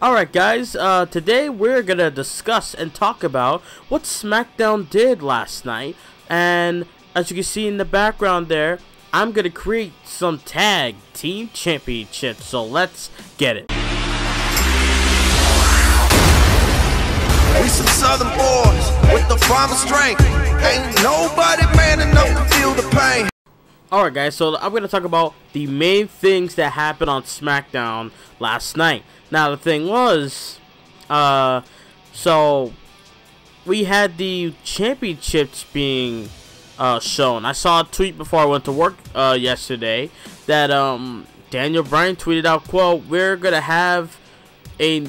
Alright guys, today we're gonna discuss and talk about what Smackdown did last night, and as you can see in the background there, I'm gonna create some tag team championships, so let's get it. We some southern boys with the farmer strength. Ain't nobody man enough to feel the pain. Alright guys, so I'm going to talk about the main things that happened on Smackdown last night. Now the thing was, so we had the championships being shown. I saw a tweet before I went to work yesterday that Daniel Bryan tweeted out, quote, "We're going to have a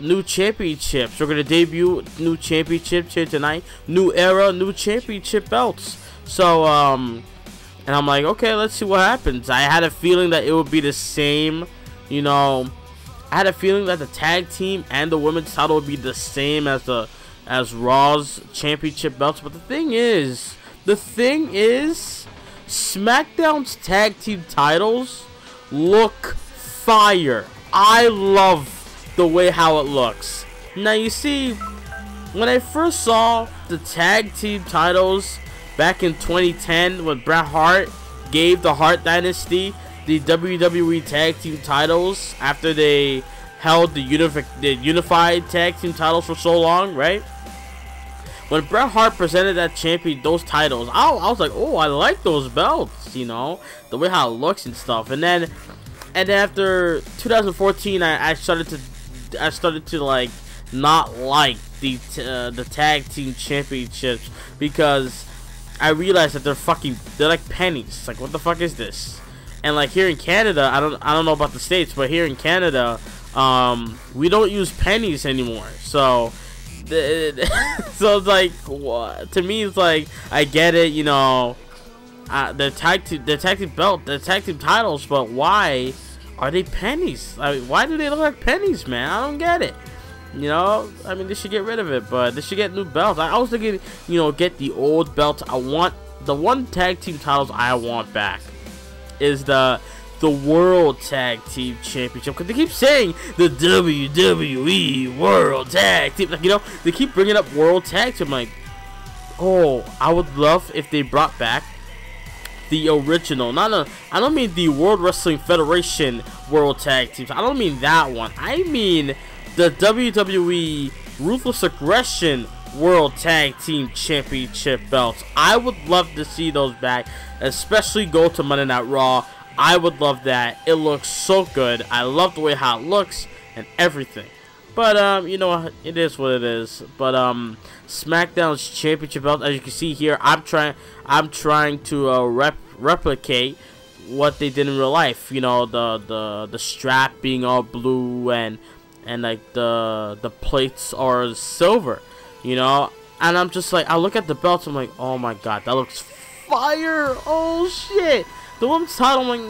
new championships. We're going to debut new championships here tonight. New era, new championship belts." So, and I'm like, okay, let's see what happens. I had a feeling that it would be the same, you know. I had a feeling that the tag team and the women's title would be the same as Raw's championship belts. But the thing is, SmackDown's tag team titles look fire. I love the way how it looks. Now you see, when I first saw the tag team titles back in 2010, when Bret Hart gave the Hart Dynasty the WWE Tag Team titles after they held the unified tag team titles for so long, right? When Bret Hart presented those titles, I was like, oh, I like those belts, you know, the way how it looks and stuff. And then after 2014, I started to like not like the tag team championships, because I realized that they're like pennies. Like, what the fuck is this? And like here in Canada, I don't know about the States, but here in Canada, we don't use pennies anymore. So so it's like, what? To me, it's like, I get it, you know, the tag team titles, but why are they pennies? I mean, why do they look like pennies, man? I don't get it. You know, I mean, they should get rid of it, but they should get new belts. I was thinking, you know, get the old belts. I want the one tag team titles I want back is the World Tag Team Championship, because they keep saying the WWE World Tag Team, like, you know, they keep bringing up World Tag Team. I'm like, oh, I would love if they brought back the original. I don't mean the World Wrestling Federation World Tag Teams. I don't mean that one. I mean the WWE Ruthless Aggression World Tag Team Championship belts. I would love to see those back, especially go to Monday Night Raw. I would love that. It looks so good. I love the way how it looks and everything. But you know, it is what it is. But SmackDown's championship belt, as you can see here, I'm trying to replicate what they did in real life. You know, the strap being all blue, and like the plates are silver, you know. And I'm just like, I look at the belts, I'm like, oh my god, that looks fire. Oh shit. The women's title, I'm like,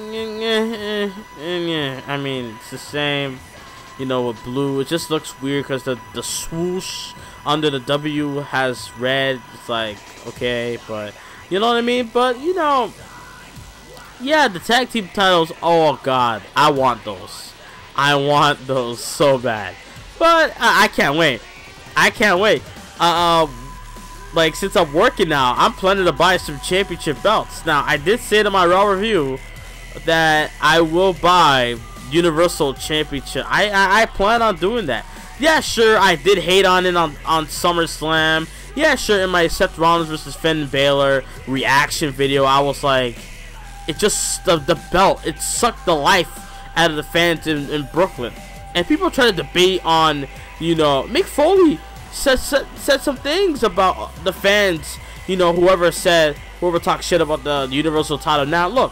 I mean, it's the same, you know, with blue. It just looks weird because the swoosh under the W has red. It's like, okay, but you know what I mean. But you know, yeah, the tag team titles, oh god, I want those. I want those so bad. But I can't wait. I can't wait. Like, since I'm working now, I'm planning to buy some championship belts. Now, I did say to my Raw review that I will buy Universal Championship. I plan on doing that. Yeah, sure, I did hate on it on SummerSlam. Yeah, sure, in my Seth Rollins versus Finn Balor reaction video, I was like, it just, the belt, it sucked the life out of the fans in Brooklyn. And people try to debate on, you know, Mick Foley said some things about the fans, you know, whoever talked shit about the Universal title. Now look,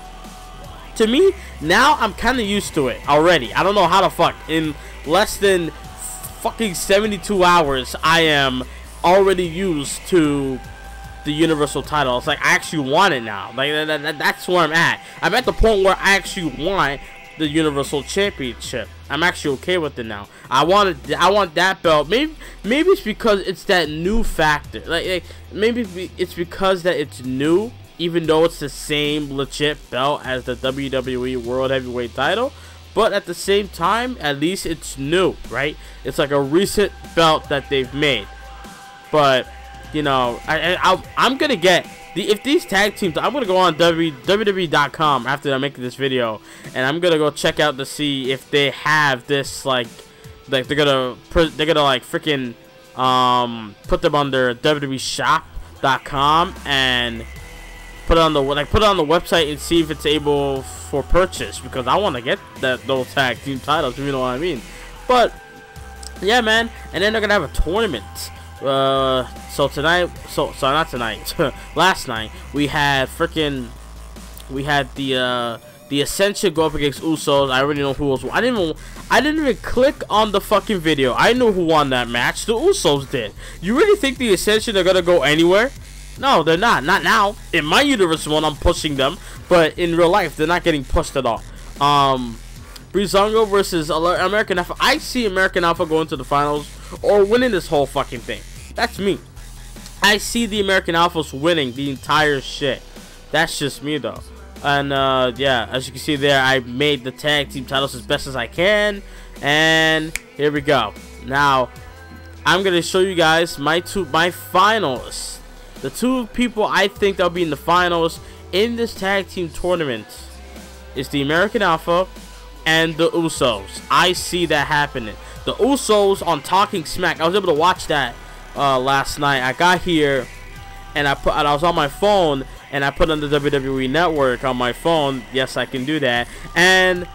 to me, now I'm kind of used to it already. I don't know how the fuck, in less than fucking 72 hours, I am already used to the Universal title. It's like, I actually want it now. Like, that's where I'm at. I'm at the point where I actually want the Universal Championship. I'm actually okay with it now. I want that belt. Maybe it's because it's that new factor. Like maybe it's because that it's new, even though it's the same legit belt as the WWE World Heavyweight title. but at the same time, at least it's new, right? It's like a recent belt that they've made. But you know, I'm gonna get if these tag teams. I'm gonna go on WWE.com after I'm making this video, and I'm gonna go check out to see if they have this like they're gonna like freaking put them under WWEshop.com and put it on the website and see if it's able for purchase, because I want to get those tag team titles, if you know what I mean. But yeah, man, and then they're gonna have a tournament. So tonight, so not tonight, last night we had the Ascension go up against Usos. I already know who was. I didn't even click on the fucking video. I knew who won that match. The Usos did. You really think the Ascension are gonna go anywhere? No, they're not. Not now. In my universe, when I'm pushing them, but in real life, they're not getting pushed at all. Breezango versus American Alpha. I see American Alpha going to the finals or winning this whole fucking thing. That's me. I see the American Alphas winning the entire shit. That's just me though. And yeah, as you can see there, I made the tag team titles as best as I can. And here we go. Now, I'm gonna show you guys my finalists. The two people I think that'll be in the finals in this tag team tournament is the American Alpha and the Usos. I see that happening. The Usos on Talking Smack. I was able to watch that last night. I got here and I was on my phone and I put on the WWE Network on my phone. Yes, I can do that. And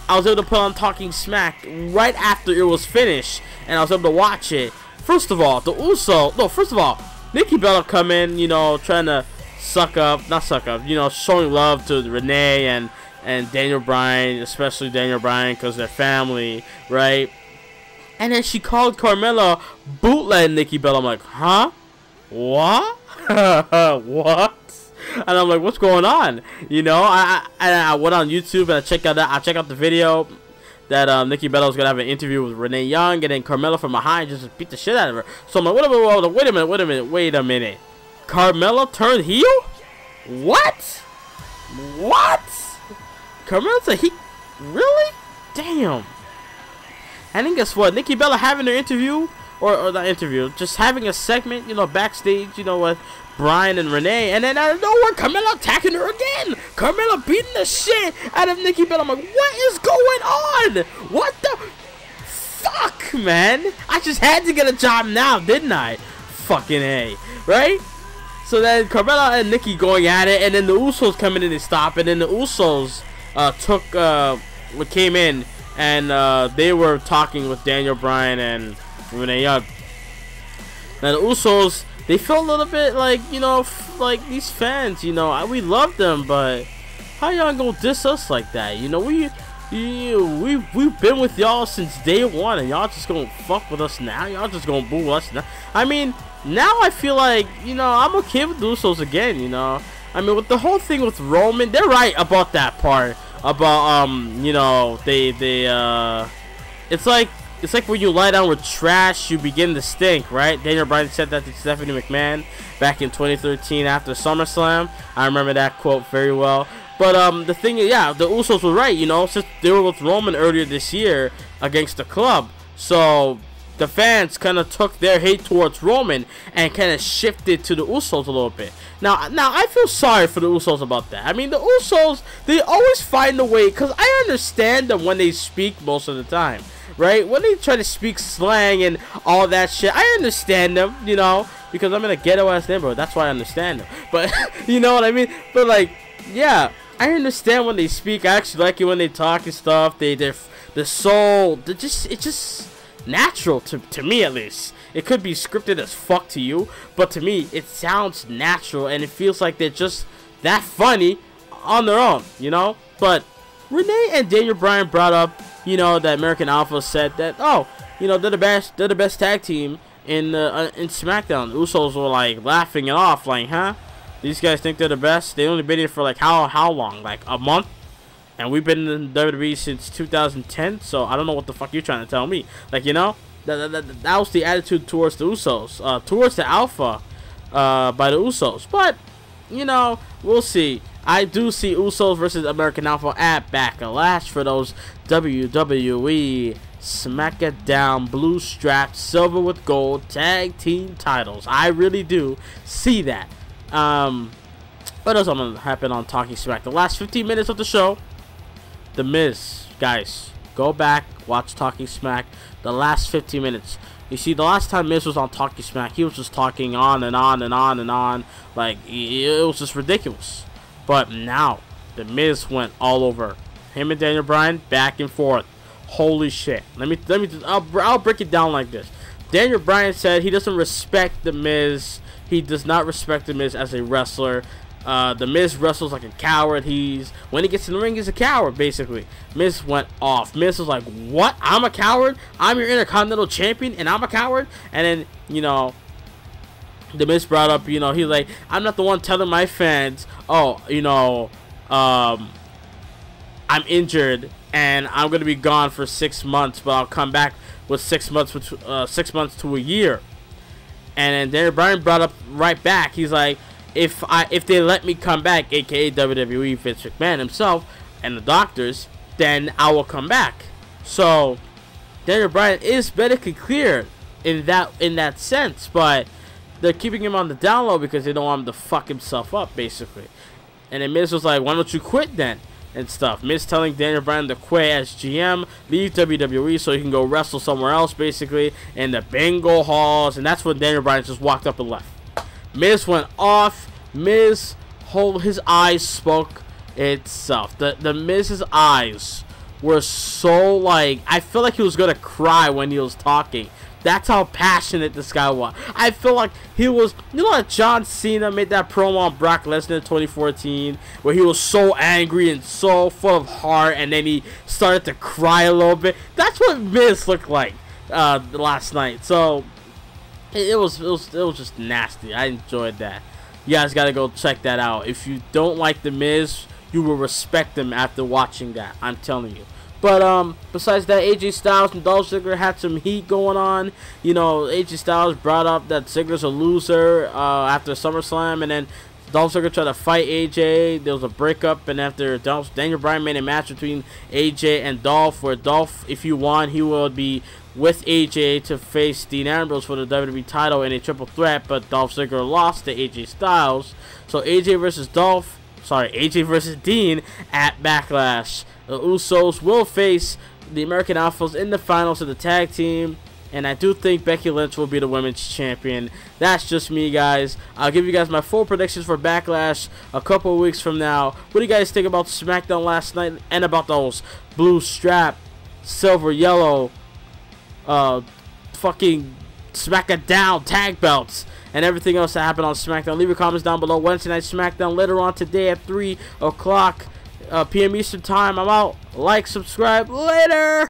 I was able to put on Talking Smack right after it was finished, and I was able to watch it. First of all, Nikki Bella come in, you know, trying to you know, showing love to Renee and Daniel Bryan, especially Daniel Bryan, because they're family, right? And then she called Carmella bootleg Nikki Bella. I'm like, huh? What? What? And I'm like, what's going on? You know, I went on YouTube and I checked out the video that Nikki Bella was gonna have an interview with Renee Young, and then Carmella from behind just beat the shit out of her. So I'm like, wait a minute. Carmella turned heel? What? Carmella's a heel? Really? Damn. And then guess what? Nikki Bella having her interview, or not interview, just having a segment, you know, backstage, you know, with Bryan and Renee, and then out of nowhere, Carmella attacking her again. Carmella beating the shit out of Nikki Bella. I'm like, what is going on? What the fuck, man? I just had to get a job now, didn't I? Fucking A, right? So then Carmella and Nikki going at it, and then the Usos coming in and stop, and then the Usos came in, and they were talking with Daniel Bryan and Renee Young. Now the Usos, they feel a little bit like, you know, like these fans, you know, we love them, but how y'all gonna diss us like that? You know, we've been with y'all since day one, and y'all just gonna fuck with us now? Y'all just gonna boo us now? I mean, now I feel like, you know, I'm okay with the Usos again, you know. I mean, with the whole thing with Roman, they're right about that part. About, you know, it's like when you lie down with trash, you begin to stink, right? Daniel Bryan said that to Stephanie McMahon back in 2013 after SummerSlam. I remember that quote very well. But the thing is, yeah, the Usos were right, you know, since they were with Roman earlier this year against the club. So the fans kind of took their hate towards Roman and kind of shifted to the Usos a little bit. Now I feel sorry for the Usos about that. I mean, the Usos, they always find a way, because I understand them when they speak most of the time, right? When they try to speak slang and all that shit, I understand them, you know, because I'm in a ghetto-ass neighborhood. That's why I understand them. But, you know what I mean? But, like, yeah, I understand when they speak. I actually like it when they talk and stuff. It's just natural to me, at least. It could be scripted as fuck to you, but to me it sounds natural, and it feels like they're just that funny on their own, you know. But Renee and Daniel Bryan brought up, you know, that American Alpha said that, oh, you know, they're the best tag team in Smackdown. The Usos were like laughing it off, like, huh? These guys think they're the best? They only been here for like how long? Like a month? And we've been in WWE since 2010, so I don't know what the fuck you're trying to tell me. Like, you know, that was the attitude towards the Usos, towards the Alpha, by the Usos. But, you know, we'll see. I do see Usos versus American Alpha at Backlash for those WWE Smackdown blue strap silver with gold tag team titles. I really do see that. What else is going to happen on Talking Smack? The last 15 minutes of the show, The Miz, guys, go back, watch Talking Smack. The last 15 minutes. You see, the last time Miz was on Talking Smack, he was just talking on and on and on and on. Like, it was just ridiculous. But now, The Miz went all over. Him and Daniel Bryan, back and forth. Holy shit. I'll break it down like this. Daniel Bryan said he doesn't respect The Miz. He does not respect The Miz as a wrestler. The Miz wrestles like a coward. When he gets in the ring, he's a coward, basically. Miz went off. Miz was like, what? I'm a coward? I'm your Intercontinental Champion and I'm a coward? And then, you know, The Miz brought up, you know, he's like, I'm not the one telling my fans, oh, you know, I'm injured and I'm going to be gone for 6 months, but I'll come back with 6 months, 6 months to a year. And then Daniel Bryan brought up right back. He's like, if they let me come back, aka WWE Vince McMahon himself and the doctors, then I will come back. So Daniel Bryan is medically cleared in that sense, but they're keeping him on the down low because they don't want him to fuck himself up, basically. And then Miz was like, why don't you quit then? And stuff. Miz telling Daniel Bryan to quit as GM, leave WWE so he can go wrestle somewhere else, basically, in the bingo halls. And that's when Daniel Bryan just walked up and left. Miz went off. Miz, his eyes spoke itself. The Miz's eyes were so, like, I feel like he was gonna cry when he was talking. That's how passionate this guy was. I feel like he was, you know, like John Cena made that promo on Brock Lesnar in 2014, where he was so angry and so full of heart, and then he started to cry a little bit. That's what Miz looked like last night. So it was just nasty. I enjoyed that. You guys gotta go check that out. If you don't like The Miz, you will respect him after watching that. I'm telling you. But besides that, AJ Styles and Dolph Ziggler had some heat going on. You know, AJ Styles brought up that Ziggler's a loser after SummerSlam, and then Dolph Ziggler tried to fight AJ. There was a breakup, and after Daniel Bryan made a match between AJ and Dolph, where Dolph, if you won, he would be with AJ to face Dean Ambrose for the WWE title in a triple threat, but Dolph Ziggler lost to AJ Styles. So AJ versus Dean at Backlash. The Usos will face the American Alphas in the finals of the tag team, and I do think Becky Lynch will be the women's champion. That's just me, guys. I'll give you guys my full predictions for Backlash a couple of weeks from now. What do you guys think about SmackDown last night and about those blue strap, silver, yellow, fucking Smackdown tag belts and everything else that happened on SmackDown? Leave your comments down below. Wednesday night SmackDown later on today at 3 o'clock p.m. Eastern time. I'm out. Like, subscribe. Later.